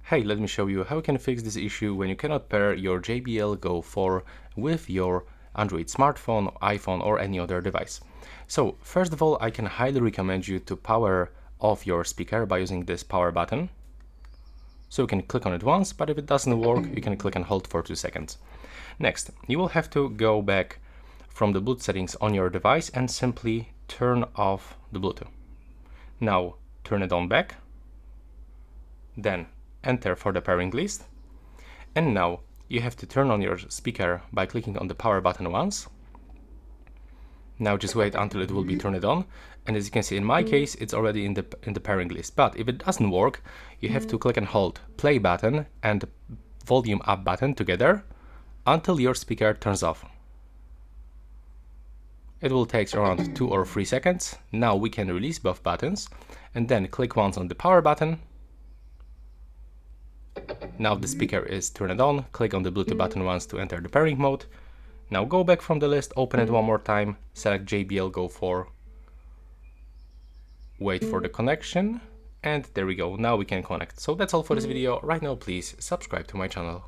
Hey, let me show you how you can fix this issue when you cannot pair your JBL Go 4 with your Android smartphone, iPhone or any other device. So first of all, I can highly recommend you to power off your speaker by using this power button. So you can click on it once, but if it doesn't work, you can click and hold for 2 seconds. Next, you will have to go back from the Bluetooth settings on your device and simply turn off the Bluetooth. Now turn it on back, then enter for the pairing list, and now you have to turn on your speaker by clicking on the power button once. Now just wait until it will be turned on, and as you can see in my case it's already in the pairing list. But if it doesn't work, you have to click and hold play button and volume up button together until your speaker turns off. It will take around 2 or 3 seconds. Now we can release both buttons and then click once on the power button. Now the speaker is turned on, click on the Bluetooth button once to enter the pairing mode. Now go back from the list, open it one more time, select JBL Go 4, wait for the connection, and there we go, now we can connect. So that's all for this video. Right now please subscribe to my channel.